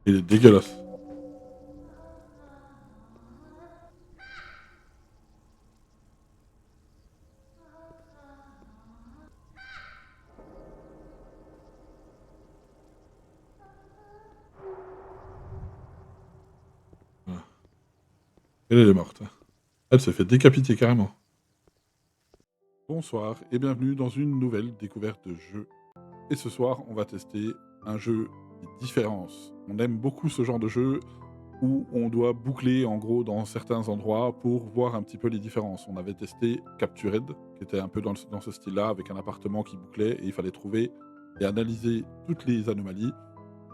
Il est dégueulasse. Voilà. Elle est morte. Elle s'est fait décapiter carrément. Bonsoir et bienvenue dans une nouvelle découverte de jeu. Et ce soir, on va tester un jeu qui différence. On aime beaucoup ce genre de jeu où on doit boucler en gros dans certains endroits pour voir un petit peu les différences. On avait testé Captured, qui était un peu dans ce style-là, avec un appartement qui bouclait et il fallait trouver et analyser toutes les anomalies.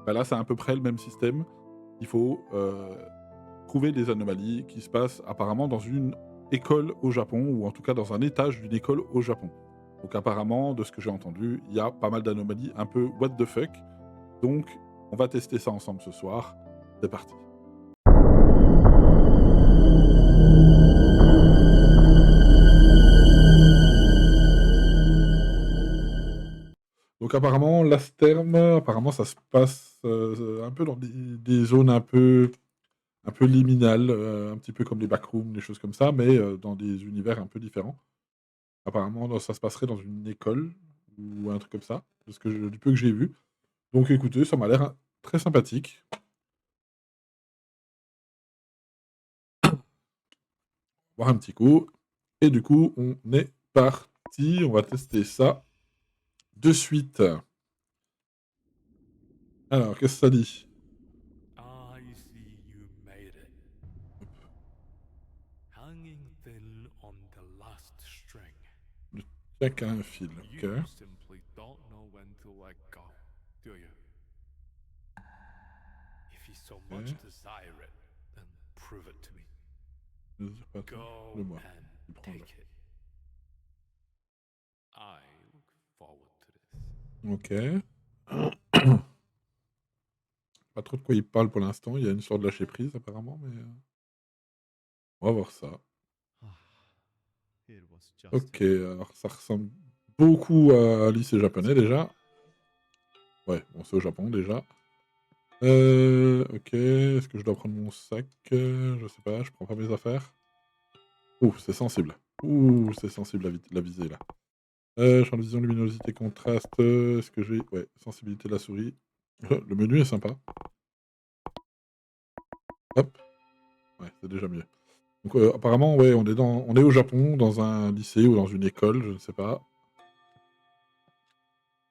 Bah là, c'est à peu près le même système. Il faut trouver des anomalies qui se passent apparemment dans une école au Japon, ou en tout cas dans un étage d'une école au Japon. Donc apparemment, de ce que j'ai entendu, il y a pas mal d'anomalies un peu what the fuck. Donc on va tester ça ensemble ce soir. C'est parti. Donc apparemment, l'Asterm, apparemment ça se passe un peu dans des zones un peu liminales, un petit peu comme les backrooms, des choses comme ça, mais dans des univers un peu différents. Apparemment, ça se passerait dans une école ou un truc comme ça, du peu que j'ai vu. Donc écoutez, ça m'a l'air très sympathique. Voir un petit coup. Et du coup, on est parti. On va tester ça de suite. Alors, qu'est-ce que ça dit? I see you made it. Hanging thin on the last string. Ne tient qu'à un fil. Ok. You simply don't know when to let go, do you? If you so much Ok. desire it, then prove it to me. Usurpateur. Le Go moi. and Il prend le. take it. I look forward to this. Ok. Pas trop de quoi il parle pour l'instant. Il y a une sorte de lâcher prise apparemment, mais on va voir ça. It was just Ok, alors ça ressemble beaucoup à lycée japonais déjà. Ouais, bon, c'est au Japon déjà. OK. Est-ce que je dois prendre mon sac? Je sais pas, je prends pas mes affaires. Ouh, c'est sensible. Ouh, c'est sensible la visée là. Champ de vision, luminosité, contraste, est-ce que j'ai ouais, sensibilité de la souris. Le menu est sympa. Hop, ouais, c'est déjà mieux. Donc, apparemment, ouais, on est au Japon, dans un lycée ou dans une école, je ne sais pas.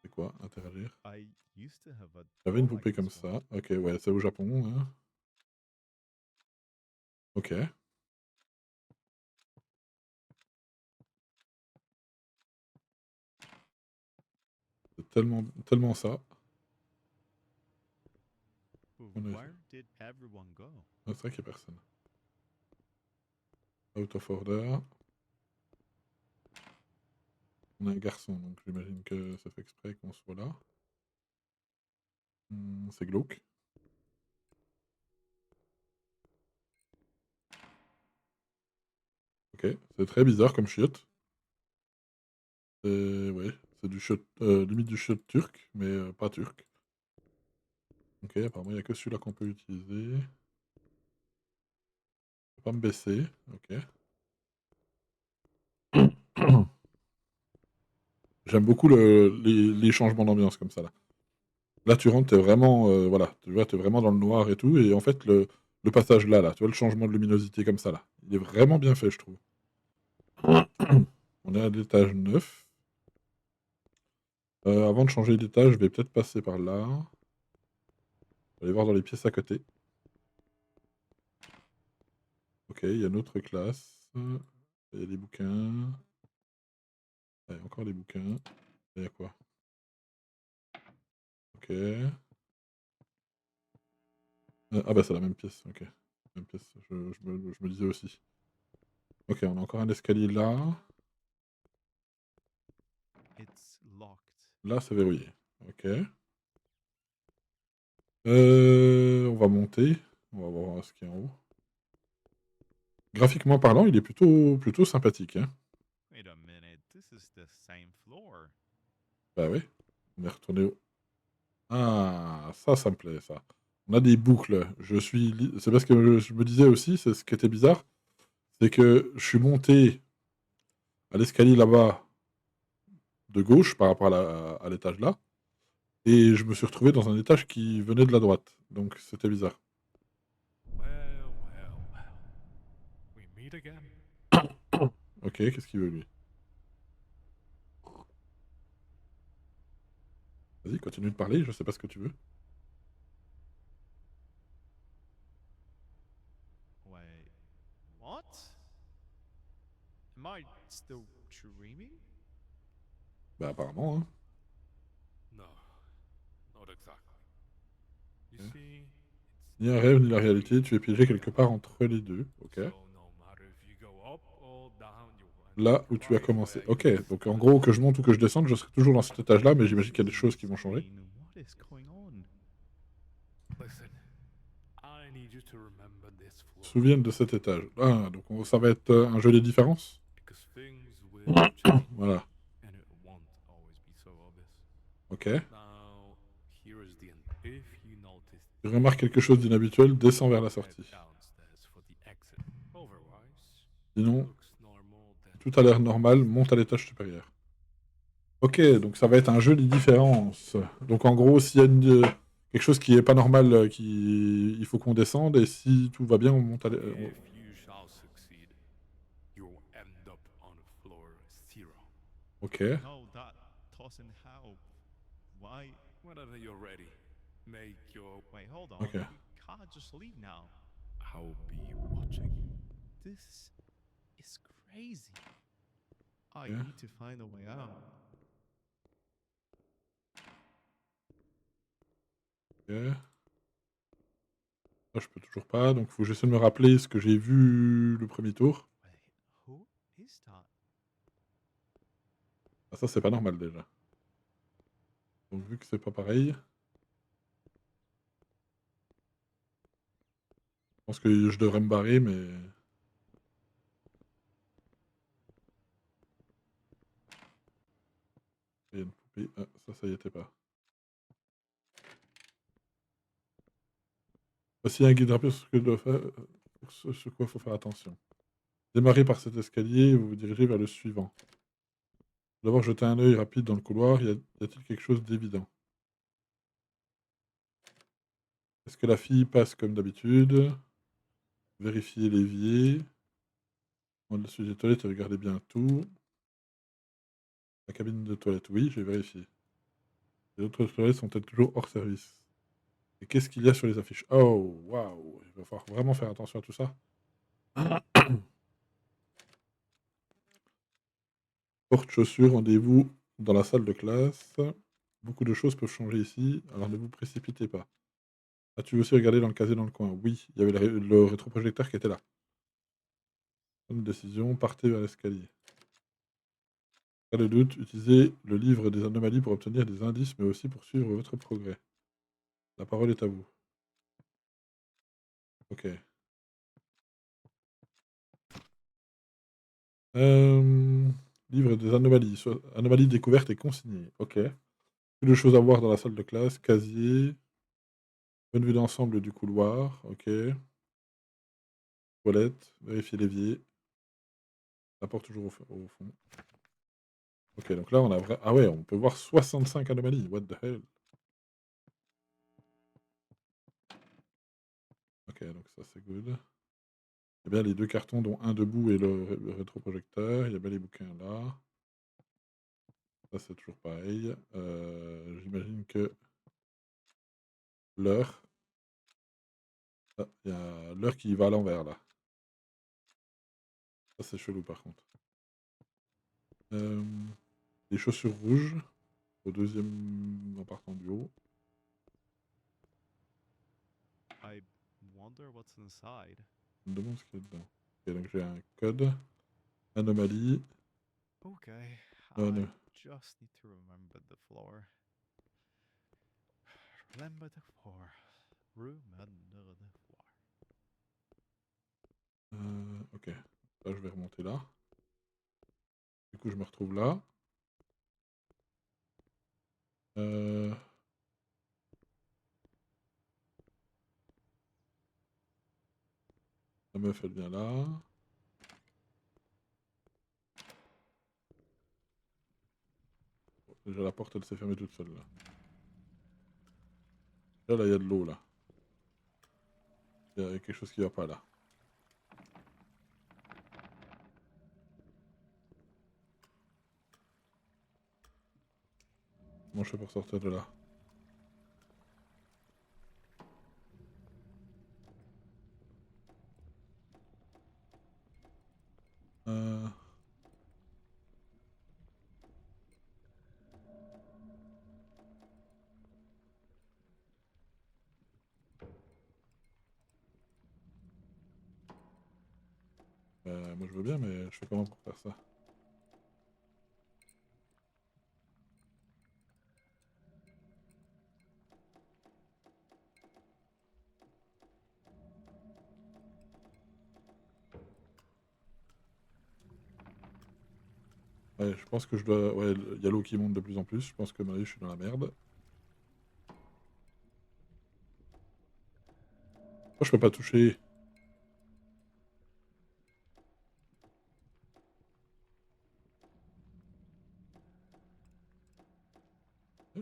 C'est quoi? Interagir? I used to have a J'avais doll une like poupée comme this once. ça. OK, ouais, c'est au Japon, hein. OK. C'est tellement ça. On est Where did everyone go? c'est vrai qu'il y a personne. Out of order. On a un garçon, donc j'imagine que ça fait exprès qu'on soit là. C'est glauque. OK, c'est très bizarre comme chiotte. Ouais, c'est du chiotte, limite du chiotte turc, mais pas turc. OK, apparemment il y a que celui-là qu'on peut utiliser. Je peux pas me baisser, OK. J'aime beaucoup les changements d'ambiance comme ça là. Là tu rentres, tu vraiment, voilà, tu vois, tu es vraiment dans le noir et tout et en fait le passage là, tu vois le changement de luminosité comme ça là, il est vraiment bien fait je trouve. On est à l'étage 9. Avant de changer d'étage, je vais peut-être passer par là. Aller voir dans les pièces à côté. OK, il y a une autre classe. Il y a des bouquins. Ouais, encore des bouquins. Il y a quoi? OK. Ah bah, c'est la même pièce, OK. Même pièce, je me disais aussi. OK, on a encore un escalier là. It's locked. Là, c'est verrouillé. OK. On va monter. On va voir ce qu'il y a en haut. Graphiquement parlant, il est plutôt sympathique, hein. Wait a minute, this is the same floor. Bah oui. On est retourné au ah! Ça me plaît ça. On a des boucles. C'est parce que je me disais aussi, c'est ce qui était bizarre, c'est que je suis monté à l'escalier là-bas de gauche par rapport à l'étage là, et je me suis retrouvé dans un étage qui venait de la droite. Donc c'était bizarre. Well, well, well. We meet again. Ok, qu'est-ce qu'il veut lui? Vas-y, continue de parler, je sais pas ce que tu veux. Wait, what? Am I still dreaming? Bah apparemment, hein. No, not exactly. You Ok. see, Ni it's un never rêve, ni la really réalité, tu es piégé quelque part entre les deux. Ok. so no matter if you go up or down, you will end Là up où tu as right commencé. where Ok, you donc en gros, que je started. monte ou que je descende, je serai toujours dans cet étage-là, mais j'imagine This qu'il y a des is choses qui vont changer. insane. What is going on? Listen, I need you to remember this Se floor souviennent de cet étage. Ah, donc ça va être un jeu des différences. because things will change Voilà, and it won't always be so obvious. ok. Now, here is the end. If you notice Tu remarques quelque chose d'inhabituel, descends vers la head sortie. downstairs for the exit. Otherwise, Sinon, looks normal then. tout a l'air normal, monte à l'étage supérieur. Ok, donc ça va être un jeu des différences. Donc en gros, s'il y a quelque chose qui est pas normal, il faut qu'on descende, et si tout va bien, on monte à If you shall succeed, you'll end up on floor 0. Ok, No, that doesn't help. Why? Whenever you're ready, make your Wait, hold on. ok. We can't just leave now. I'll be watching. This is crazy. I Yeah. need to find a way out. Ok. Là, je peux toujours pas, donc faut que j'essaie de me rappeler ce que j'ai vu le premier tour. Wait, who is that? Ah, ça, c'est pas normal déjà. Donc vu que c'est pas pareil, je pense que je devrais me barrer, mais... Il y a une poupée. Ah, ça y était pas. Voici un guide rapide sur ce que doit faire, sur quoi il faut faire attention. Démarrez par cet escalier et vous vous dirigez vers le suivant. D'abord, jetez un œil rapide dans le couloir. Y a-t-il quelque chose d'évident? Est-ce que la fille passe comme d'habitude? Vérifiez l'évier. Au-dessus des toilettes, regardez bien tout. La cabine de toilette, oui, j'ai vérifié. Les autres toilettes sont-elles toujours hors service? Et qu'est-ce qu'il y a sur les affiches? Oh, waouh! Il va falloir vraiment faire attention à tout ça. Porte-chaussures, rendez-vous dans la salle de classe. Beaucoup de choses peuvent changer ici, alors ne vous précipitez pas. As-tu aussi regardé dans le casier dans le coin? Oui, il y avait le rétroprojecteur qui était là. Bonne décision, partez vers l'escalier. Pas de doute, utilisez le livre des anomalies pour obtenir des indices, mais aussi pour suivre votre progrès. La parole est à vous. Ok. Livre des anomalies. Anomalies découvertes et consignées. Ok. Plus de choses à voir dans la salle de classe. Casier. Bonne vue d'ensemble du couloir. Ok. Toilette. Vérifier l'évier. La porte toujours au fond. Ok, donc là, on a ah ouais, on peut voir 65 anomalies. What the hell? Ok, donc ça, c'est good. Il y a bien les deux cartons, dont un debout et le rétroprojecteur. Il y a bien les bouquins là. Ça, c'est toujours pareil. J'imagine que l'heure. Ah, il y a l'heure qui va à l'envers là. Ça, c'est chelou par contre. Les chaussures rouges. Au deuxième en partant du haut. I wonder what's inside. Je me demande ce qu'il y a dedans. Ok, donc j'ai un code. Anomalie. Okay, Non, I non. just need to remember the floor. Remember the floor. Remember the floor. Ok. Là, je vais remonter là. Du coup, je me retrouve là. Euh... La meuf, elle vient là. Déjà, la porte, elle s'est fermée toute seule, là. Là, il y a de l'eau, là. Il y a quelque chose qui va pas, là. Comment je fais pour sortir de là? Euh... moi, je veux bien, mais je fais comment pour faire ça? Ouais, je pense que je dois... Ouais, il y a l'eau qui monte de plus en plus. Je pense que je suis dans la merde. Pourquoi je peux pas toucher?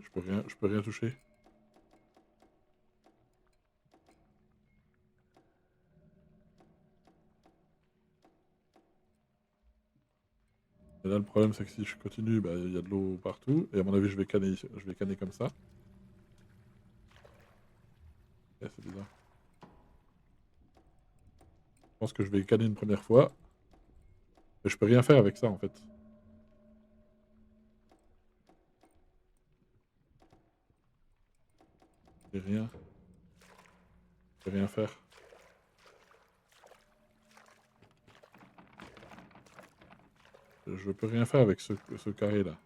Je peux rien toucher. Et là, le problème, c'est que si je continue, bah, il y a de l'eau partout. Et à mon avis, je vais canner comme ça. Ouais, c'est bizarre. Je pense que je vais canner une première fois. Mais je peux rien faire avec ça, en fait. J'ai rien. Je peux rien faire. Je peux rien faire avec ce carré-là.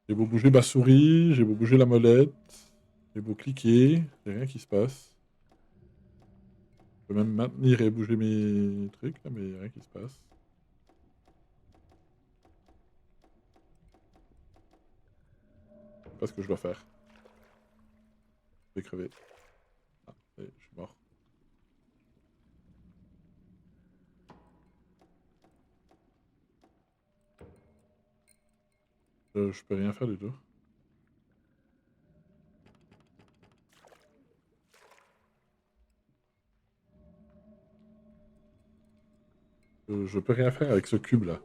J'ai beau bouger ma souris, j'ai beau bouger la molette, j'ai beau cliquer, j'ai rien qui se passe. Je peux même maintenir et bouger mes trucs, là, mais rien qui se passe. Je sais pas ce que je dois faire. Je vais crever. Ah, je suis mort. Je peux rien faire du tout. Je peux rien faire avec ce cube-là.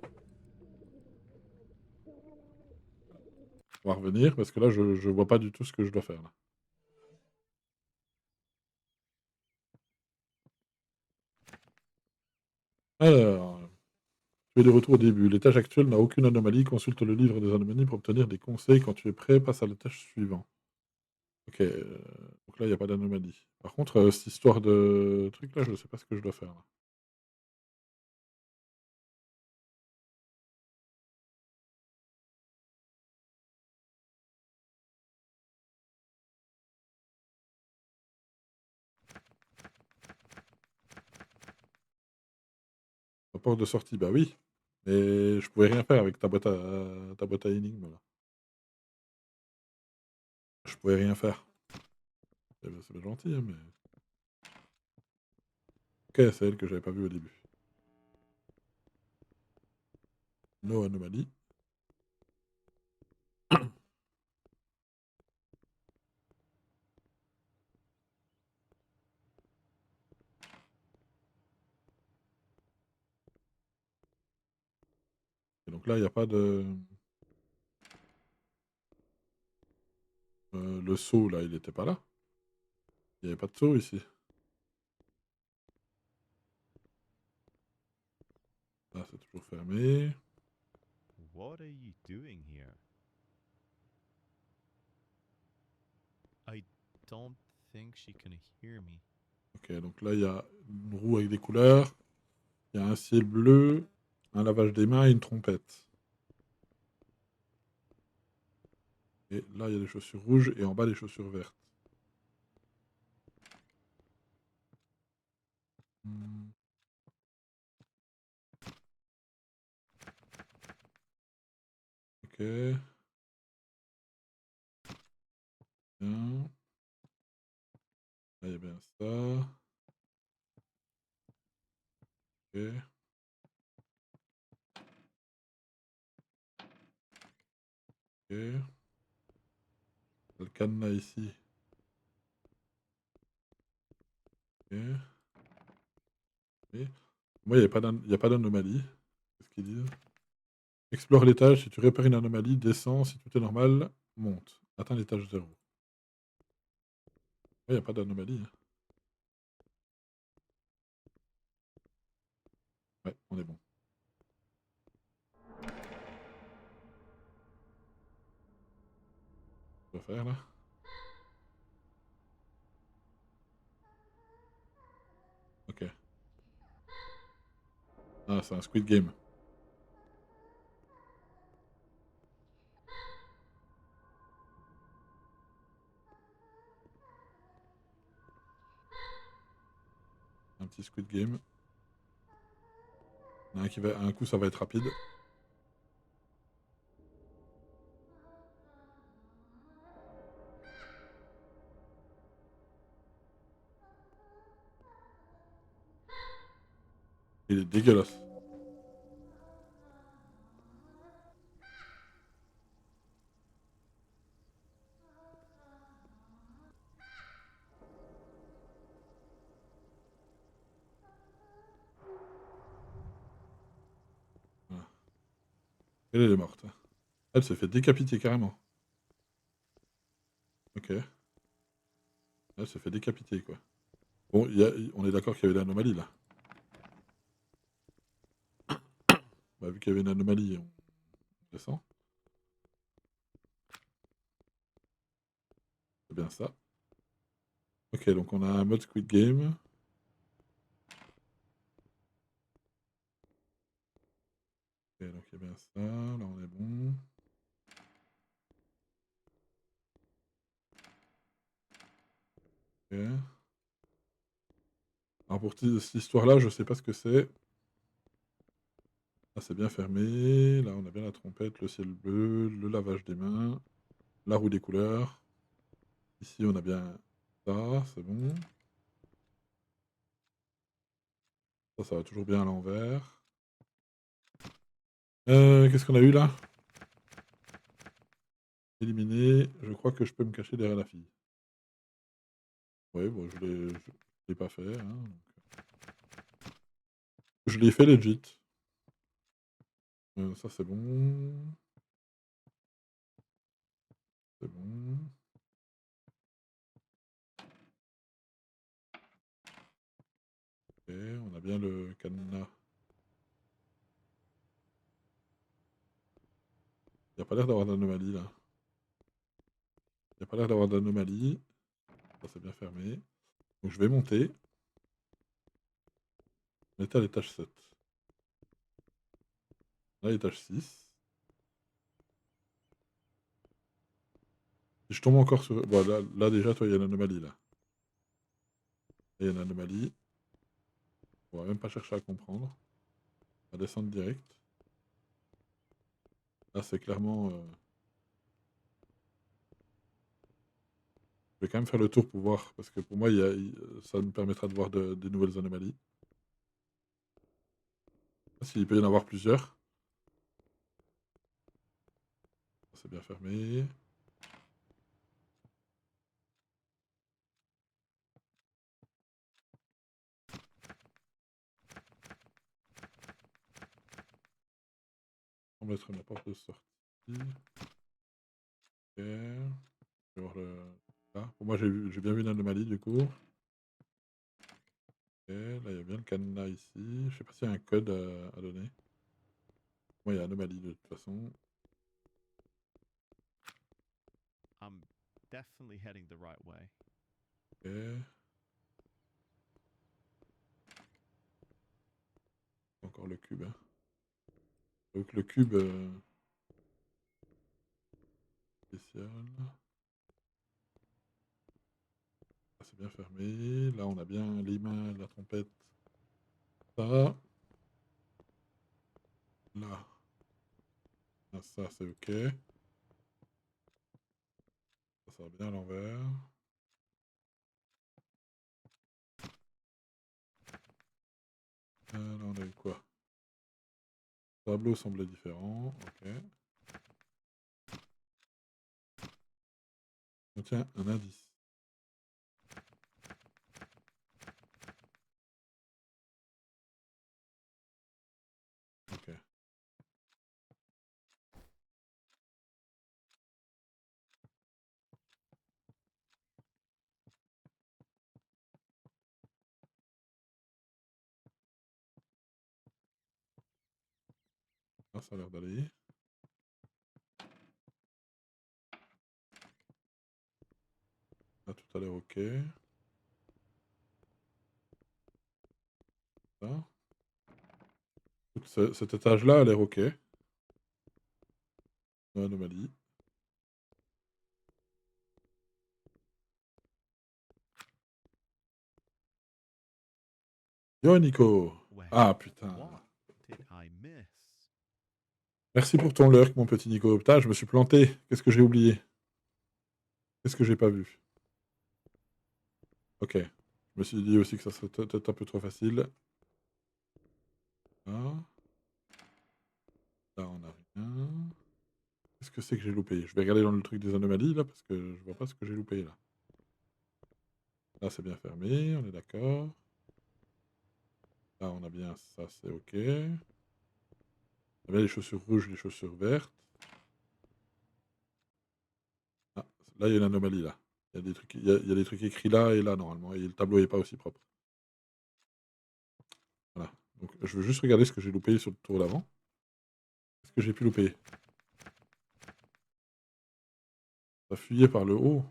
On va revenir, parce que là, je vois pas du tout ce que je dois faire, là. Alors, tu es de retour au début. Les tâches actuelles n'a aucune anomalie. Consulte le livre des anomalies pour obtenir des conseils. Quand tu es prêt, passe à la tâche suivante. Ok, donc là, il n'y a pas d'anomalie. Par contre, cette histoire de truc là, je sais pas ce que je dois faire, là. La porte de sortie, bah oui, mais je pouvais rien faire avec ta boîte à énigmes, là. Je pouvais rien faire. C'est pas gentil, hein, mais OK, c'est elle que j'avais pas vue au début. No anomalie. Et donc là, il y a pas de le seau, là, il était pas là? Il y avait pas de seau ici? Là, c'est toujours fermé. What are you doing here? I don't think she can hear me. OK, donc là, il y a une roue avec des couleurs, il y a un ciel bleu, un lavage des mains et une trompette. Et là, il y a des chaussures rouges et en bas, des chaussures vertes. Mmh. OK, bien. Là, il y a bien ça. Ok. Ok. Le cadenas ici. Ok. Ok. Moi, il n'y a pas d'anomalie. C'est ce qu'ils disent. Explore l'étage. Si tu repères une anomalie, descends. Si tout est normal, monte. Atteins l'étage 0. Il n'y a pas d'anomalie. Hein. Ouais, on est bon. On va faire là. Ok. Ah, c'est un Squid Game. Un petit Squid Game. Il y en a un qui va... Un coup, ça va être rapide. Il est dégueulasse. Voilà. Elle est morte. Elle se fait décapiter carrément. Ok. Elle se fait décapiter, quoi. Bon, on est d'accord qu'il y avait l'anomalie, là. Bah, vu qu'il y avait une anomalie, on descend. C'est bien ça. Ok, donc on a un mode Squid Game. Ok, donc il y a bien ça. Là, on est bon. Ok. Alors pour cette histoire-là, je sais pas ce que c'est. Là, c'est bien fermé. Là, on a bien la trompette, le ciel bleu, le lavage des mains, la roue des couleurs. Ici, on a bien ça, c'est bon. Ça va toujours bien à l'envers. Qu'est-ce qu'on a eu là? Éliminé. Je crois que je peux me cacher derrière la fille. Oui, bon, je l'ai pas fait. Hein, je l'ai fait legit. Ça, c'est bon. C'est bon. Ok, on a bien le cadenas. Il n'y a pas l'air d'avoir d'anomalie là. Il n'y a pas l'air d'avoir d'anomalie. Ça, c'est bien fermé. Donc je vais monter. On est à l'étage 7. Là, l'étage 6. Si je tombe encore sur... Bon, là déjà, toi, il y a une anomalie là. Il y a une anomalie. On va même pas chercher à comprendre. On va descendre direct. Là, c'est clairement... Je vais quand même faire le tour pour voir, parce que pour moi, ça me permettra de voir des nouvelles anomalies. S'il peut y en avoir plusieurs. C'est bien fermé. On va mettre la porte de sortie. Ok. Je vais voir le... Là. Pour moi, j'ai bien vu une anomalie du coup. Ok. Là, il y a bien le cadenas ici. Je sais pas s'il y a un code à donner. Moi, il y a anomalie de toute façon. I'm definitely heading the right way. Ok. Encore le cube. Hein. Donc le cube spécial. Ah, c'est bien fermé. Là, on a bien les mains, la trompette. Ça. Là. Ah, ça, c'est ok. Ça va bien à l'envers. Là, on on a eu quoi? Le tableau semblait différent. Ok. Oh, tiens, un indice. Ok. Ah, ça a l'air d'aller. Là, tout a l'air ok. Ça. Cet étage-là a l'air ok. Anomalie. Yo, Nico. Well, Ah, putain. what did I miss? Merci pour ton lurk, mon petit Nico. Putain, je me suis planté. Qu'est-ce que j'ai oublié? Qu'est-ce que j'ai pas vu? Ok. Je me suis dit aussi que ça serait peut-être un peu trop facile. Là, là on a rien. Qu'est-ce que c'est que j'ai loupé? Je vais regarder dans le truc des anomalies, là, parce que je vois pas ce que j'ai loupé, là. Là, c'est bien fermé, on est d'accord. Là, on a bien ça, c'est ok. On a bien les chaussures rouges, les chaussures vertes. Ah, là, il y a une anomalie, là. Il y a des trucs, il y a des trucs écrits là et là, normalement, et le tableau est pas aussi propre. Voilà. Donc, je veux juste regarder ce que j'ai loupé sur le tour d'avant. Qu'est-ce que j'ai pu louper? Ça fuyait par le haut.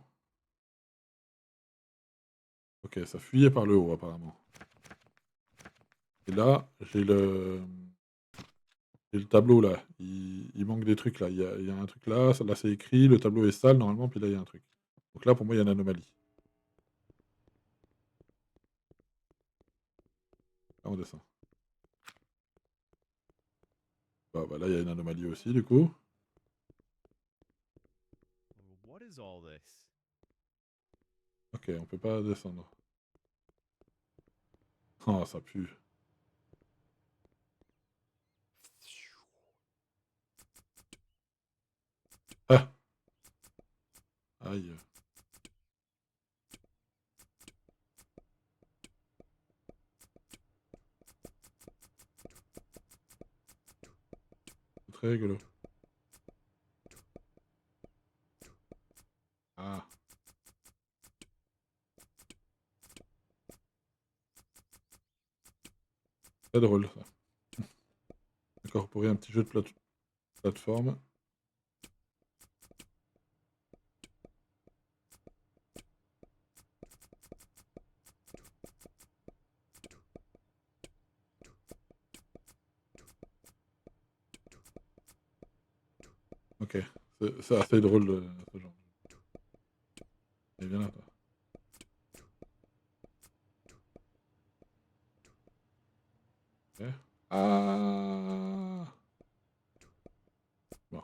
Ok, ça fuyait par le haut, apparemment. Et là, j'ai le tableau, là. Il manque des trucs, là. Il y a un truc là, là, c'est écrit, le tableau est sale, normalement, puis là, il y a un truc. Donc là, pour moi, il y a une anomalie. Là, on descend. Bah, là, il y a une anomalie aussi, du coup. What is all this? Ok, on peut pas descendre. Oh, ça pue. Ah! Aïe. C'est très rigolo. Ah, c'est drôle, ça. Incorporer un petit jeu de plateforme. Ok, c'est assez drôle, ce genre. Et viens là, toi. Ok. Ah! Bon.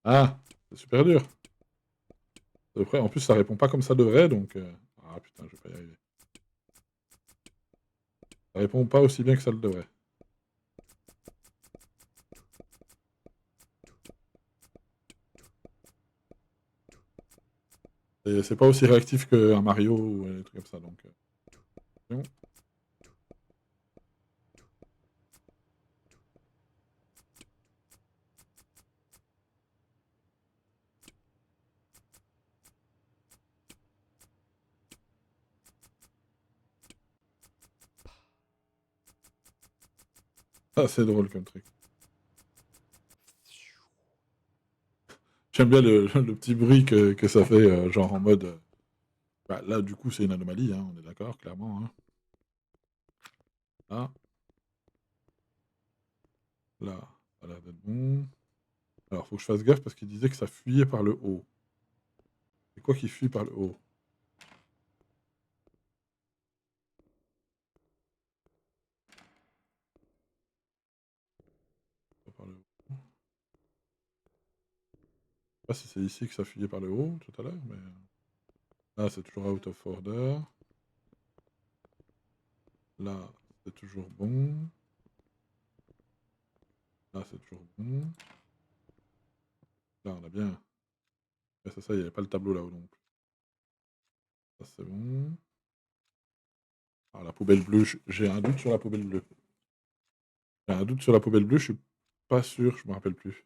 Ah! C'est super dur. De près. En plus, ça répond pas comme ça devrait, donc... Ah putain, je vais pas y arriver. Ça répond pas aussi bien que ça le devrait. Et c'est pas aussi réactif qu'un Mario ou des trucs comme ça, donc... c'est bon. Ah, c'est drôle comme truc. J'aime bien le petit bruit que ça fait, genre en mode... bah, là, du coup, c'est une anomalie, hein, on est d'accord, clairement. Hein. Là, là, ça a l'air d'être bon. Alors, faut que je fasse gaffe parce qu'il disait que ça fuyait par le haut. C'est quoi qui fuit par le haut? Pas par le haut. sais pas si c'est ici que ça fuyait par le haut tout à l'heure, mais... Là, c'est toujours out of order. Là, c'est toujours bon. Là, c'est toujours bon. Là, on a bien. Ouais, c'est ça, il n'y avait pas le tableau là-haut non plus. Ça, c'est bon. Ah, la poubelle bleue, j'ai un doute sur la poubelle bleue. J'ai un doute sur la poubelle bleue, je suis pas sûr, je me rappelle plus. Je sais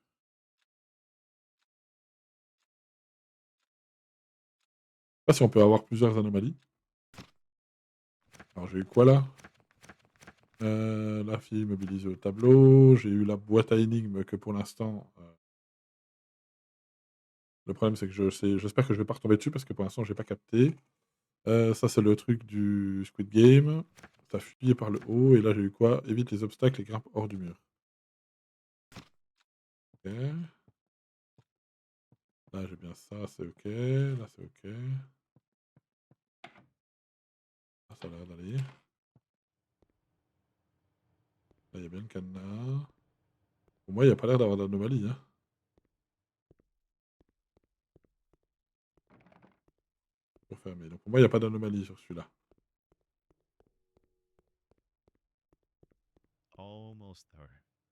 pas si on peut avoir plusieurs anomalies. Alors, j'ai eu quoi là? La fille mobilisée au tableau. J'ai eu la boîte à énigmes que pour l'instant. Le problème, c'est que j'espère que je vais pas retomber dessus parce que pour l'instant, j'ai pas capté. Ça, c'est le truc du Squid Game. Ça fuyait par le haut. Et là, j'ai eu quoi? Évite les obstacles et grimpe hors du mur. Ok. Là, j'ai bien ça, c'est ok. Là, c'est ok. Là, ça a l'air d'aller. Là, il y a bien le cadenas. Pour moi, il n'y a pas l'air d'avoir d'anomalie. Hein. Pour fermer. Donc, pour moi, il n'y a pas d'anomalie sur celui-là. Almost there.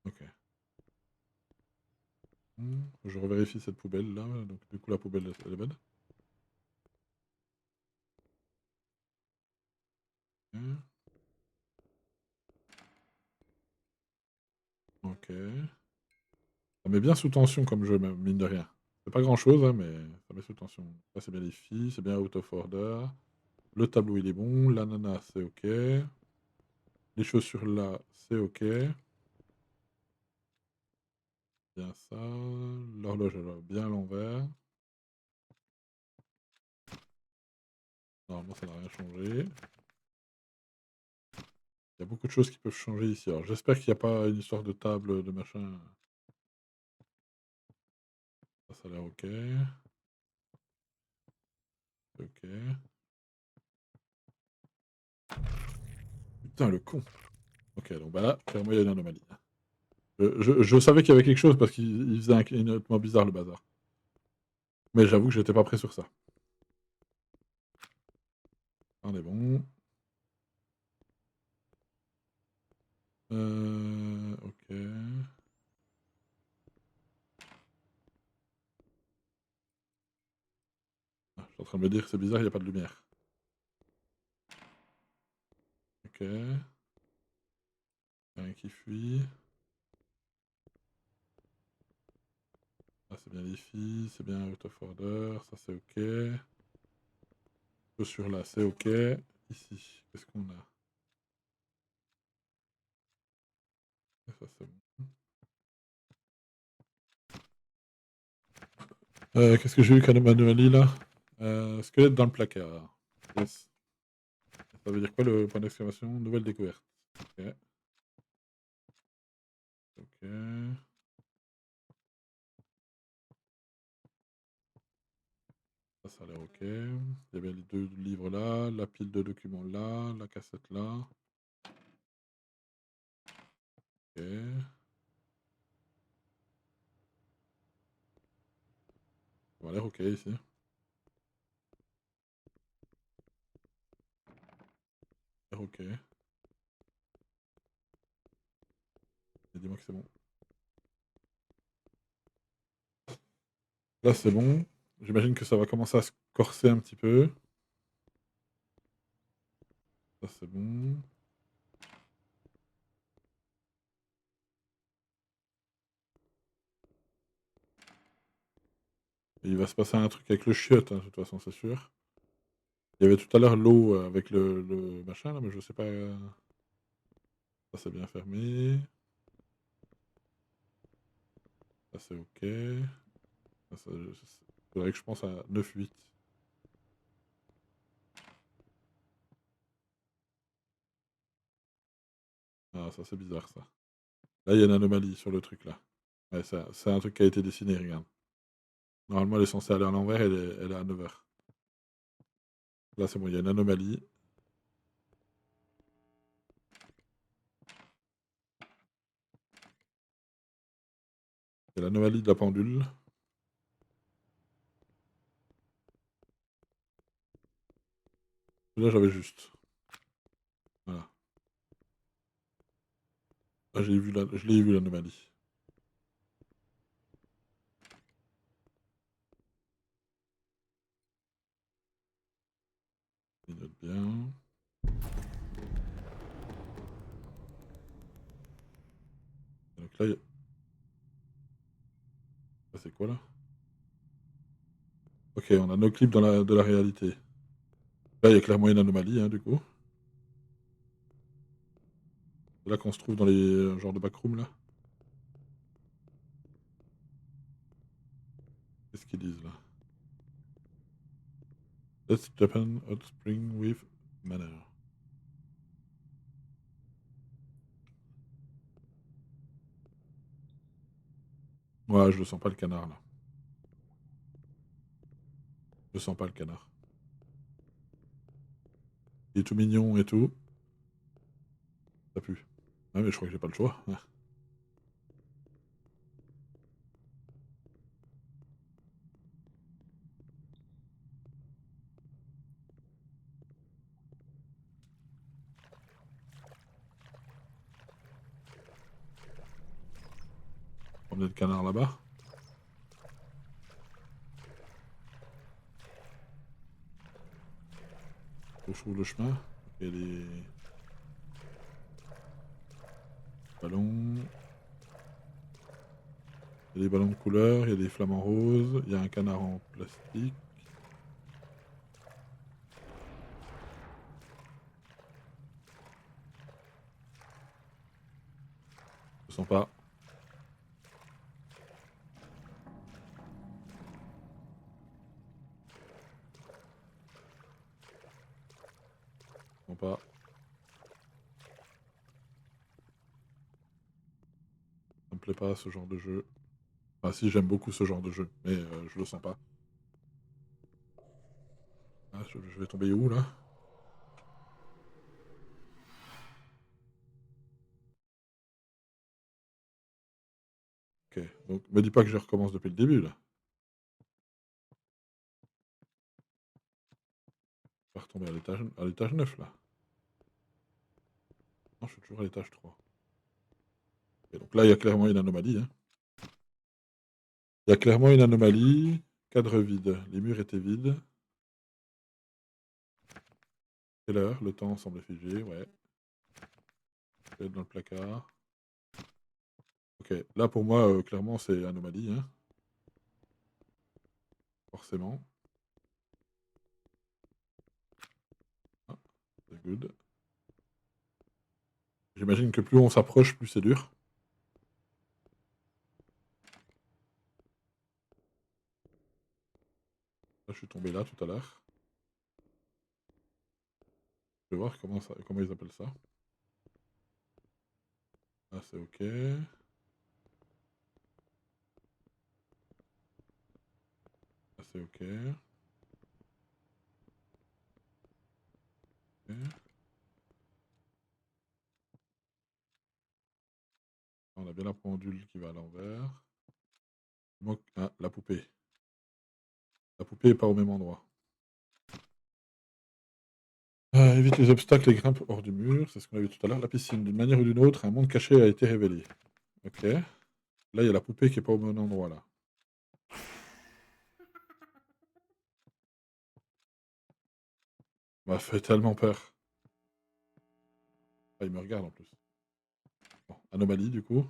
Ok. Je revérifie cette poubelle là. Donc, du coup, la poubelle, elle est bonne. Ok. Ça met bien sous tension comme jeu, même, mine de rien. C'est pas grand chose, hein, mais ça met sous tension. Là, c'est bien les filles, c'est bien out of order. Le tableau, il est bon. L'ananas, c'est ok. Les chaussures là, c'est ok. Bien ça. L'horloge, elle va bien à l'envers. Normalement, ça n'a rien changé. Il y a beaucoup de choses qui peuvent changer ici. Alors, j'espère qu'il n'y a pas une histoire de table, de machin. Ça a l'air ok. C'est ok. Putain, le con. Ok, donc bah là, clairement, il y a une anomalie. Je savais qu'il y avait quelque chose parce qu'il faisait un clignotement bizarre, le bazar. Mais j'avoue que j'étais pas prêt sur ça. On est bon. Ok. Ah, je suis en train de me dire que c'est bizarre, il n'y a pas de lumière. Ok. Rien qui fuit. Ah, c'est bien les filles, c'est bien out of order, ça c'est ok. Chaussures là, c'est ok. Ici, qu'est-ce qu'on a? Ça c'est bon. Qu'est-ce que j'ai eu comme anomalie là? Squelette dans le placard. Yes. Ça veut dire quoi le point d'exclamation? Nouvelle découverte. Ok. Ok. Ça a l'air ok. Il y avait les deux livres là, la pile de documents là, la cassette là. Ok. Ça a l'air ok ici. Ça a l'air ok. Et dis-moi que c'est bon. Là c'est bon. J'imagine que ça va commencer à se corser un petit peu. Ça c'est bon. Et il va se passer un truc avec le chiotte, hein, de toute façon, c'est sûr. Il y avait tout à l'heure l'eau avec le machin là, mais je sais pas. Ça c'est bien fermé. Ça c'est ok. Faudrait que je pense à 9-8. Ah, ça c'est bizarre ça. Là, il y a une anomalie sur le truc là. Ouais, c'est un truc qui a été dessiné, regarde. Normalement, elle est censée aller à l'envers, elle est à 9h. Là, c'est bon, il y a une anomalie. C'est l'anomalie de la pendule. Là, j'avais juste. Voilà. Là, je l'ai vu l'anomalie. Il note bien. Donc là, ça c'est quoi là? Ok, on a nos clips de la réalité. Là, il y a clairement une anomalie, hein, du coup. C'est là qu'on se trouve dans les genres de backrooms là. Qu'est-ce qu'ils disent là? Let's Japan Hot Spring with Manner. Ouais, je le sens pas le canard là. Je sens pas le canard. Il est tout mignon et tout. Ça pue. Ouais, mais je crois que j'ai pas le choix. Ouais. Promener le canard là-bas. Je trouve le chemin. Il y a les ballons. Il y a des ballons de couleur, il y a des flamants roses, il y a un canard en plastique. Je sens pas. Je sens pas. Ça me plaît pas ce genre de jeu. Enfin si, j'aime beaucoup ce genre de jeu, mais je le sens pas. Ah, je vais tomber où là? Ok, donc me dis pas que je recommence depuis le début là. Je vais retomber à l'étage 9 là. Non, je suis toujours à l'étage 3. Et donc là, il y a clairement une anomalie. Hein. Il y a clairement une anomalie. Cadre vide. Les murs étaient vides. Quelle heure? Le temps semble figé, ouais. Je vais être dans le placard. Ok, là pour moi, clairement, c'est anomalie. Hein. Forcément. Ah, c'est good. J'imagine que plus on s'approche, plus c'est dur. Là, je suis tombé là tout à l'heure. Je vais voir comment ils appellent ça. Ah, c'est ok. Ah, c'est ok. Ok. On a bien la pendule qui va à l'envers. Ah, la poupée. La poupée est pas au même endroit. Évite les obstacles et grimpe hors du mur, c'est ce qu'on a vu tout à l'heure. La piscine, d'une manière ou d'une autre, un monde caché a été révélé. Ok. Là, il y a la poupée qui est pas au bon endroit, là. M'a fait tellement peur. Ah, il me regarde en plus. Bon, anomalie, du coup.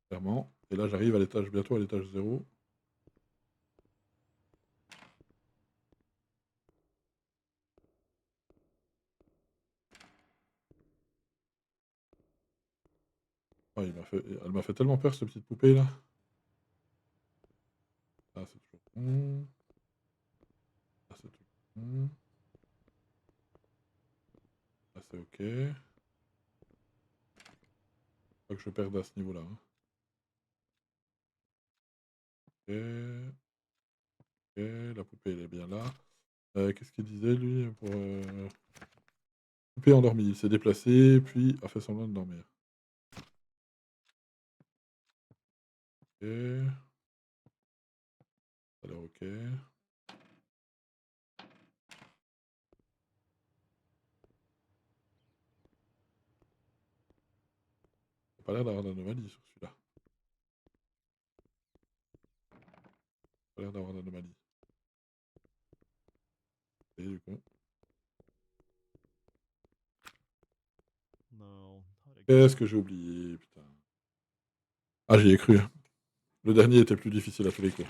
Clairement. Et là, j'arrive bientôt à l'étage 0. Ah, elle m'a fait tellement peur, cette petite poupée, là. Ah, c'est toujours bon. Ah, c'est toujours bon. Ah, c'est ok. Pas que je perde à ce niveau-là. Hein. Ok. Ok, la poupée, elle est bien là. Qu'est-ce qu'il disait, lui, pour... Poupée endormie. Il s'est déplacé, puis a fait semblant de dormir. Ok. Ça a l'air ok. Ça a pas l'air d'avoir d'anomalie sur celui-là. Pas l'air d'avoir d'anomalie. Et du coup. No, not again. Qu'est-ce que j'ai oublié, putain. Ah, j'y ai cru. Le dernier était plus difficile à tous les coups.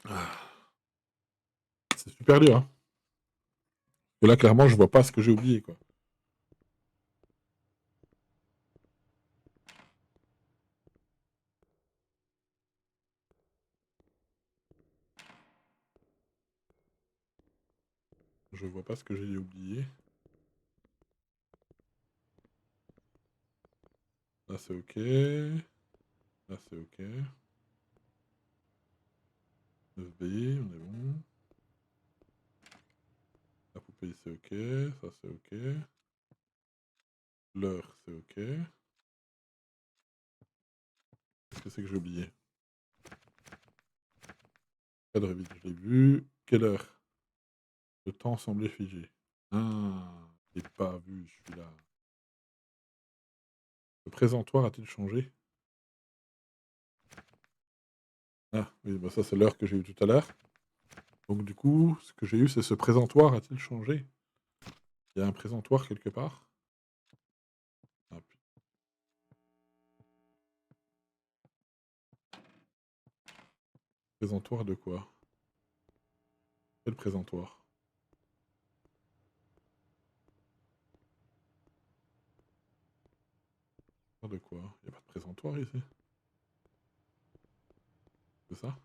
Ah. C'est super dur, hein. Et là, clairement, je vois pas ce que j'ai oublié, quoi. Je vois pas ce que j'ai oublié. Là, c'est ok. Là, c'est ok. 9B, on est bon. La poupée, c'est ok. Ça, c'est ok. L'heure, c'est ok. Qu'est-ce que c'est que j'ai oublié? Cadre vide, je l'ai vu. Quelle heure? Le temps semblait figé. Ah, je l'ai pas vu, celui-là. Le présentoir a-t-il changé? Ah, oui, bah ça, c'est l'heure que j'ai eue tout à l'heure. Donc, du coup, ce que j'ai eu, c'est ce présentoir a-t-il changé? Il y a un présentoir quelque part? Ah, putain. Présentoir de quoi? Quel présentoir? De quoi? Il n'y a pas de présentoir ici. C'est ça?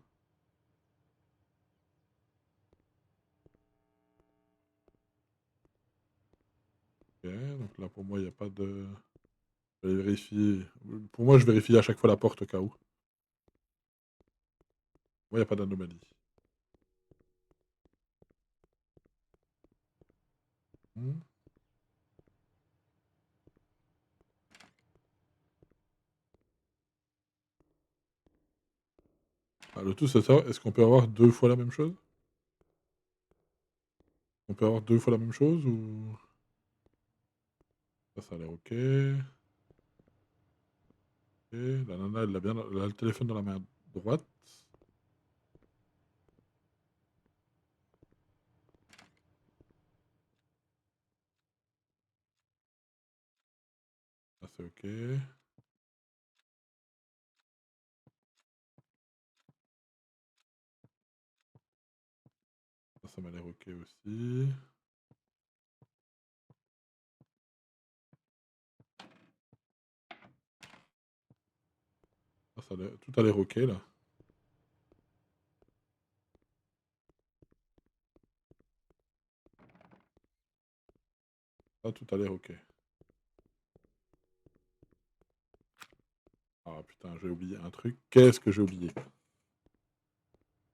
Ok, donc là, pour moi, il n'y a pas de... Je vais vérifier. Pour moi, je vérifie à chaque fois la porte au cas où. Moi, il n'y a pas d'anomalie. Hmm. Ah, le tout, c'est ça. Est-ce qu'on peut avoir deux fois la même chose? On peut avoir deux fois la même chose ou... Ça a l'air ok. Ok. La nana, elle a bien elle a le téléphone dans la main droite. Ça, c'est ok. Ça m'a l'air ok aussi. Tout a l'air ok, là. Tout a l'air ok. Ah putain, j'ai oublié un truc. Qu'est-ce que j'ai oublié?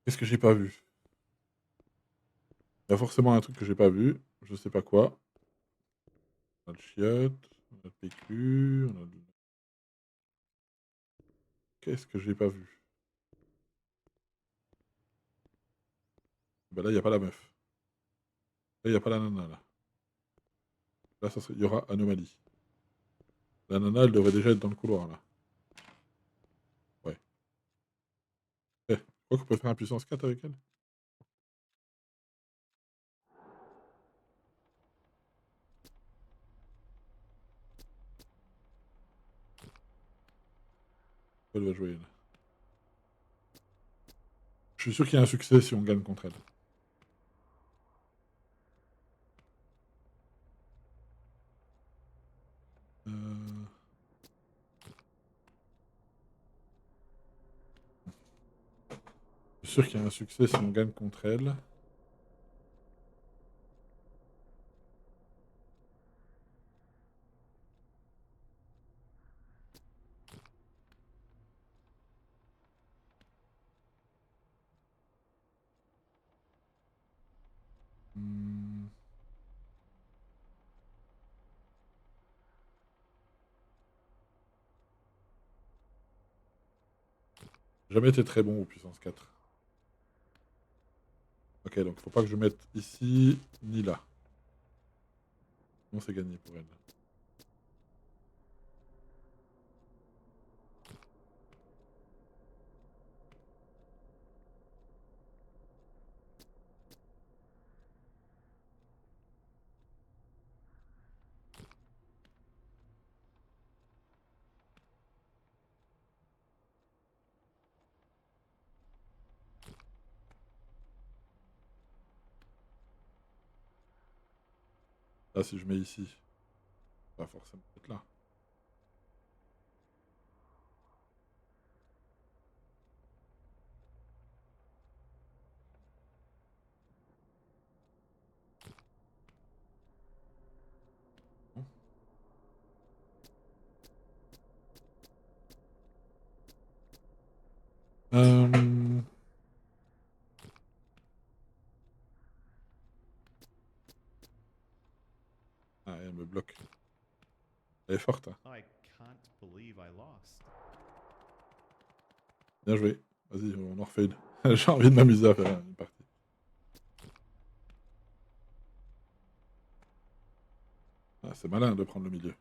Qu'est-ce que j'ai pas vu? Il y a forcément un truc que j'ai pas vu. Je sais pas quoi. On a le chiotte, on a le PQ, on a le... Qu'est-ce que j'ai pas vu? Bah là, il n'y a pas la meuf. Là, il n'y a pas la nana, là. Là, il y aura anomalie. La nana, elle devrait déjà être dans le couloir, là. Ouais. Eh, je crois qu'on peut faire un puissance 4 avec elle. Elle va jouer, là. Je suis sûr qu'il y a un succès si on gagne contre elle. Euh... Je suis sûr qu'il y a un succès si on gagne contre elle. Hmm. Jamais été très bon au puissance 4. Ok, donc faut pas que je mette ici, ni là. Sinon c'est gagné pour elle. Là, si je mets ici, pas forcément être là. Non. Euh... Ah, elle me bloque. Elle est forte. Hein. I can't believe I lost. Bien joué. Vas-y, on en refait une. J'ai envie de m'amuser à faire une partie. Ah, c'est malin de prendre le milieu.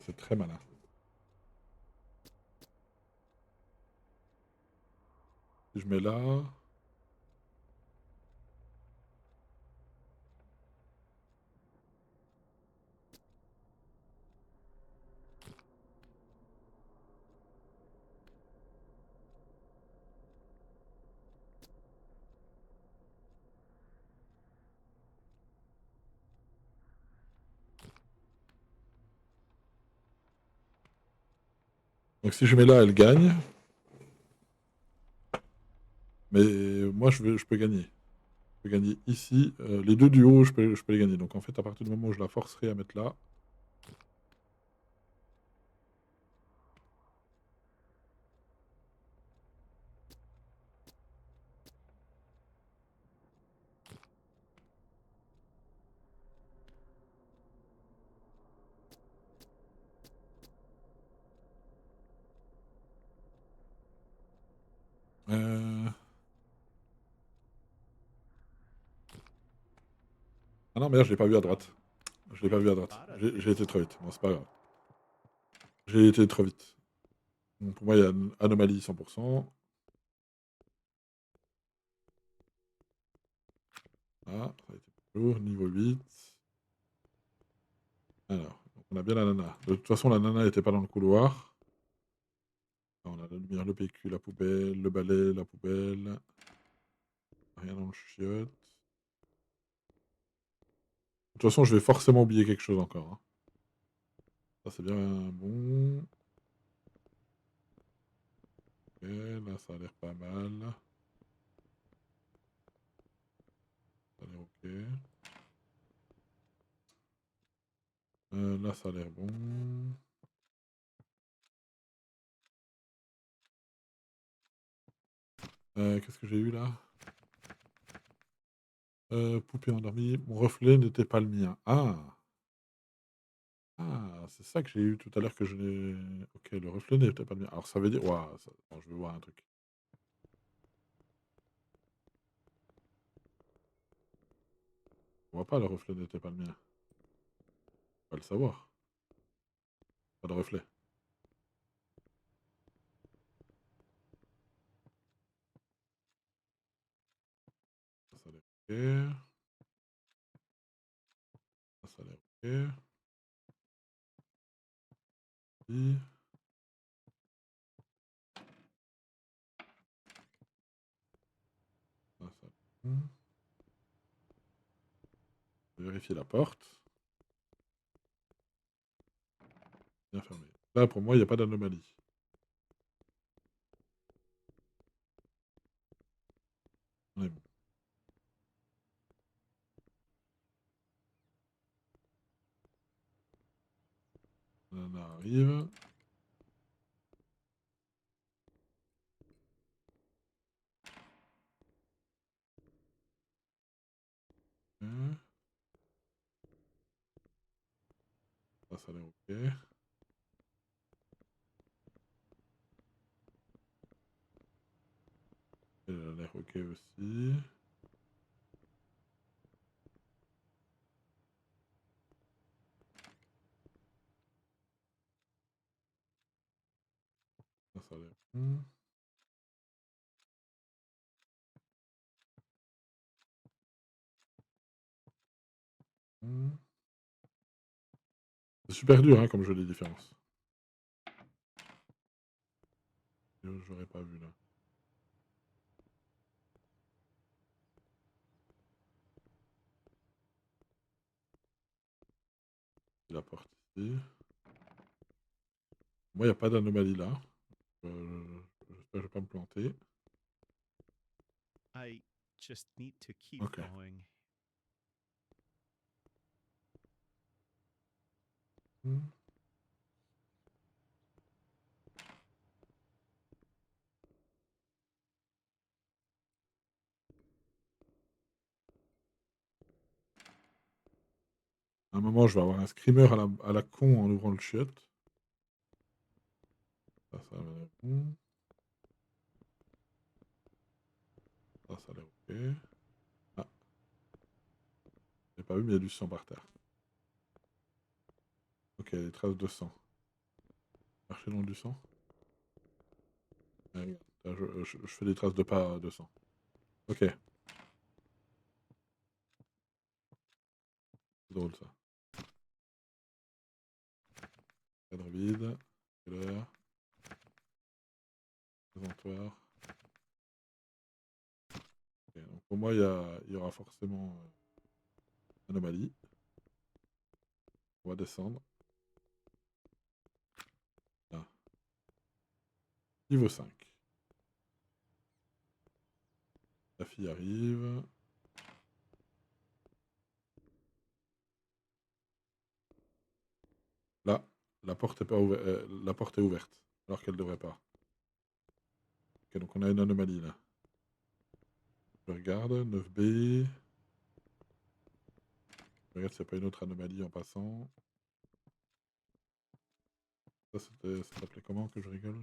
C'est très malin. Si je mets là... Donc si je mets là, elle gagne. Mais moi, je peux gagner. Je peux gagner ici. Les deux du haut, je peux les gagner. Donc en fait, à partir du moment où je la forcerai à mettre là... Euh... Ah non, merde, je l'ai pas vu à droite. Je l'ai pas vu à droite. J'ai été trop vite. Bon, c'est pas grave. J'ai été trop vite. Donc pour moi, il y a une anomalie 100%. Ah, ça a été plus lourd. Niveau 8. Alors, donc on a bien la nana. De toute façon, la nana n'était pas dans le couloir. On a la lumière, le PQ, la poubelle, le balai, la poubelle. Rien dans le chiotte. De toute façon, je vais forcément oublier quelque chose encore. Hein. Ça, c'est bien bon. Ok, là, ça a l'air pas mal. Ça a l'air ok. Là, ça a l'air bon. Qu'est-ce que j'ai eu là? Poupée endormie. Mon reflet n'était pas le mien. Ah! Ah, c'est ça que j'ai eu tout à l'heure que je n'ai... Ok, le reflet n'était pas le mien. Alors ça veut dire... Ouah, attends, je vais voir un truc. On voit pas le reflet n'était pas le mien. On va le savoir. Pas de reflet. Ça a l'air ok. Ça a l'air ok. Ici. Ça a l'air bon. Je vais vérifier la porte. Bien fermée. Là, pour moi, il n'y a pas d'anomalie. On est bon. On arrive. Ok. Ça a l'air ok. Elle a l'air ok aussi. Ça a l'air bon. C'est super dur hein, comme jeu, les différences. J'aurais pas vu là. La porte ici. Moi, il n'y a pas d'anomalie là. J'espère que je vais pas me planter. I just need to keep Ok. going. À un moment, je vais avoir un screamer à la con en ouvrant le chiotte. Ça va l'air bon. Ça a l'air ok. Ah, j'ai pas vu, mais il y a du sang par terre. Ok, des traces de sang. Marcher dans du sang. Ah, regarde. Là, je fais des traces de pas de sang. Ok, c'est drôle ça. Cadre vide. Heure. Présentoir. Ok, donc pour moi, il y aura forcément anomalie. On va descendre. Là. Niveau 5. La fille arrive. Là, la porte est, pas la porte est ouverte, alors qu'elle devrait pas. Ok, donc on a une anomalie là. Je regarde, 9B. Je regarde s'il n'y a pas une autre anomalie en passant. Ça s'appelait comment que je rigole?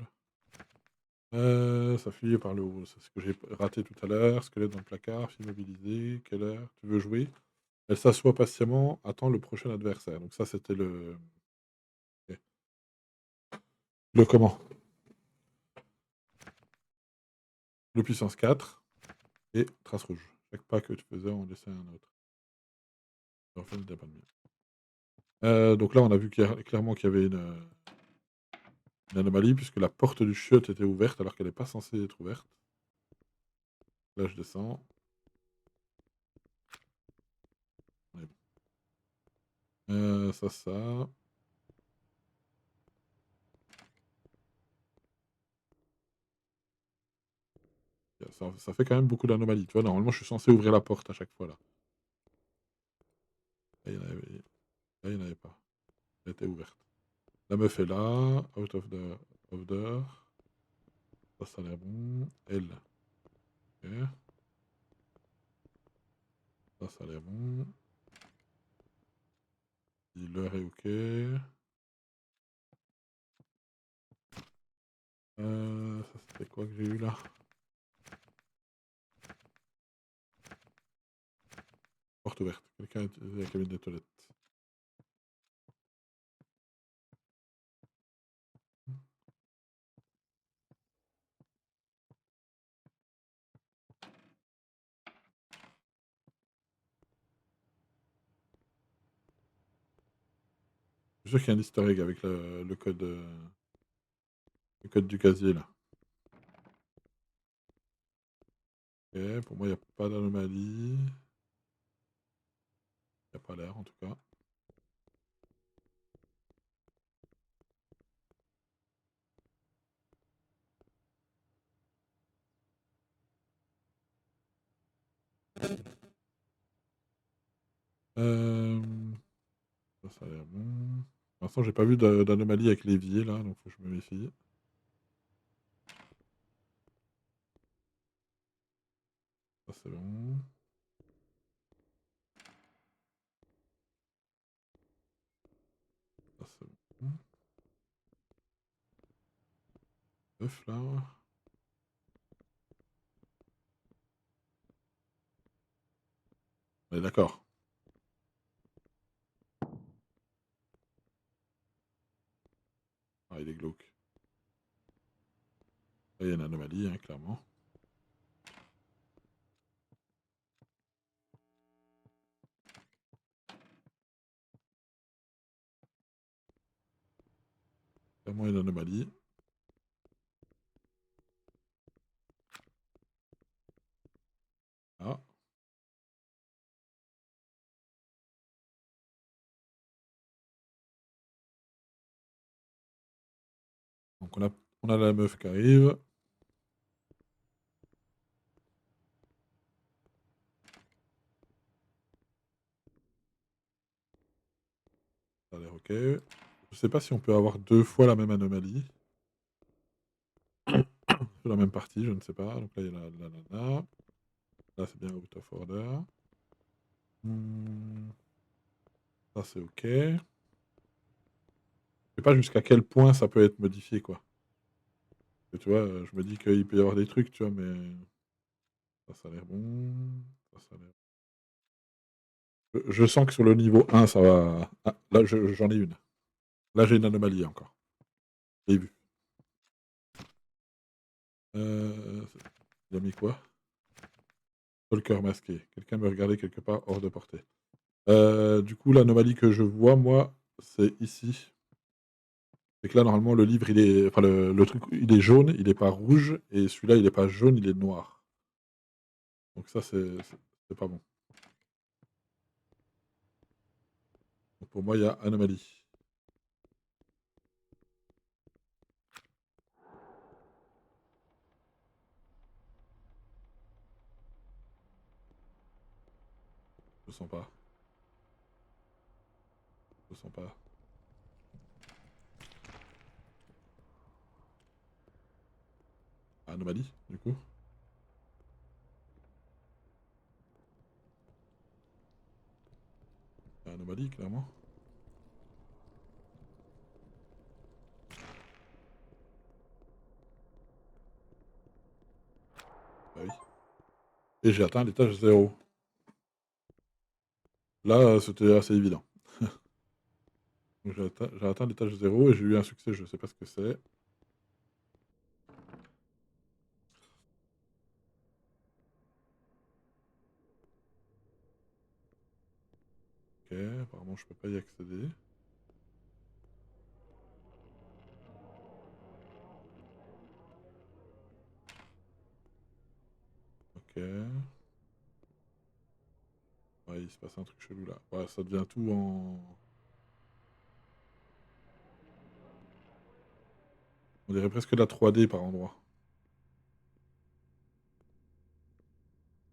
Ça fuyait par le haut, c'est ce que j'ai raté tout à l'heure. Squelette dans le placard, fille mobilisée, quelle heure? Tu veux jouer? Elle s'assoit patiemment, attend le prochain adversaire. Donc ça, c'était le... ok. Le comment? Le puissance 4 et trace rouge. Chaque pas que tu faisais, on laissait un autre. En fait, il n'y a pas de mieux. Donc là, on a vu clairement qu'il y avait une anomalie, puisque la porte du chiotte était ouverte, alors qu'elle n'est pas censée être ouverte. Là, je descends. On est bon. Ça. Ça fait quand même beaucoup d'anomalies. Tu vois, normalement, je suis censé ouvrir la porte à chaque fois, là. Là, il n'y en avait pas. Elle était ouverte. La meuf est là. Out of the order. Ça a l'air bon. Elle. Ok. Ça a l'air bon. L'heure est ok. Ça, c'était quoi que j'ai eu là? Porte ouverte. Quelqu'un a utilisé la cabine des toilettes. Je suis sûr qu'il y a un easter egg avec le code du casier là. Ok, pour moi, il n'y a pas d'anomalie. Il n'y a pas l'air en tout cas. Ça a l'air bon. Pour l'instant, j'ai pas vu d'anomalie avec l'évier là, donc faut que je me méfie. Ça c'est bon. Ça c'est bon. Œuf là. On est d'accord. Ah, il est glauque. Là, il y a une anomalie, hein, clairement. Clairement une anomalie. Ah. Donc on a la meuf qui arrive. Ça a l'air ok. Je sais pas si on peut avoir 2 fois la même anomalie. Sur la même partie, je ne sais pas. Donc là, il y a la nana. Là, c'est bien out of order. Ça, c'est ok. Je sais pas jusqu'à quel point ça peut être modifié, quoi. Tu vois, je me dis qu'il peut y avoir des trucs, tu vois, mais ça a l'air bon. Ça a l'air... Je sens que sur le niveau 1, ça va... Ah, là, j'en ai une. Là, j'ai une anomalie encore. J'ai vu. Il a mis quoi? Stalker masqué. Quelqu'un me regardait quelque part hors de portée. Du coup, l'anomalie que je vois, moi, c'est ici. C'est que là, normalement, le livre, il est... Enfin, le truc, il est jaune, il est pas rouge. Et celui-là, il est pas jaune, il est noir. Donc ça, c'est pas bon. Donc pour moi, il y a anomalie. Je sens pas. Je sens pas. Anomalie, du coup. Anomalie, clairement. Bah oui. Et j'ai atteint l'étage 0. Là, c'était assez évident. Donc j'ai atteint l'étage 0 et j'ai eu un succès, je sais pas ce que c'est. Ok, apparemment je peux pas y accéder. Ok. Ouais, il se passe un truc chelou là. Ouais, ça devient tout en... On dirait presque de la 3D par endroit.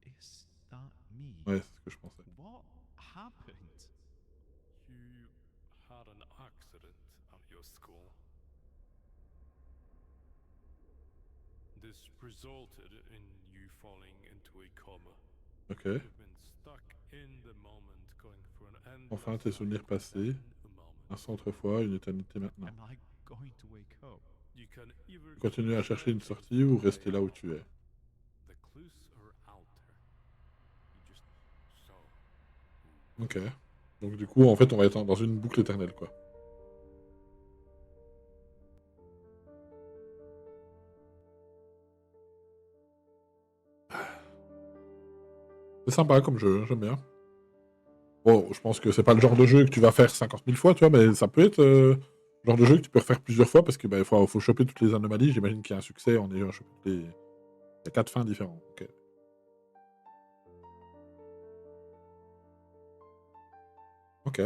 Is that me? Ouais, c'est ce que je pensais. What happened? You had an accident at your school. This resulted in you falling into a coma. Ok. You've been stuck in the moment, going through an endless Enfin, tes souvenirs cycle passés. within a moment. Un sang autrefois, une éternité maintenant. Am I going to wake up? You can either Continuer à chercher une search sortie ou your rester way là où out. tu es. The clues are out there. You just saw. Ok. Donc du coup, en fait, on va être dans une boucle éternelle, quoi. C'est sympa comme jeu, hein, j'aime bien. Bon, je pense que c'est pas le genre de jeu que tu vas faire 50 000 fois, tu vois, mais ça peut être le genre de jeu que tu peux refaire plusieurs fois parce que bah, faut choper toutes les anomalies. J'imagine qu'il y a un succès en ayant chopé toutes les... Il y a 4 fins différentes. Ok. Ok.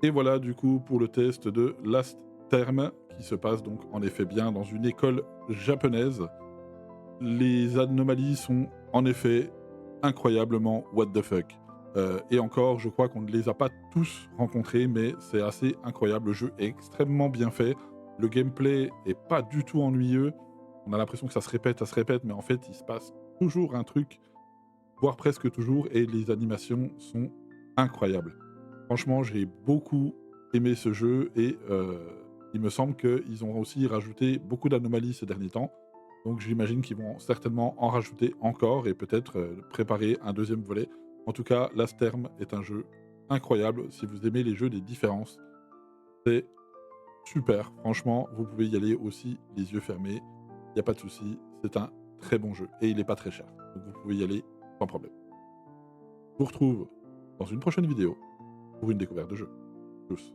Et voilà du coup pour le test de Last Term, qui se passe donc en effet bien dans une école japonaise. Les anomalies sont en effet incroyablement what the fuck. Et encore, je crois qu'on ne les a pas tous rencontrés, mais c'est assez incroyable. Le jeu est extrêmement bien fait. Le gameplay est pas du tout ennuyeux. On a l'impression que ça se répète, mais en fait, il se passe toujours un truc, voire presque toujours, et les animations sont incroyables. Franchement, j'ai beaucoup aimé ce jeu et il me semble qu'ils ont aussi rajouté beaucoup d'anomalies ces derniers temps. Donc j'imagine qu'ils vont certainement en rajouter encore et peut-être préparer un deuxième volet. En tout cas, Last Term est un jeu incroyable. Si vous aimez les jeux des différences, c'est super. Franchement, vous pouvez y aller aussi les yeux fermés. Il n'y a pas de souci. C'est un très bon jeu et il n'est pas très cher. Donc vous pouvez y aller sans problème. Je vous retrouve dans une prochaine vidéo pour une découverte de jeu. Tous.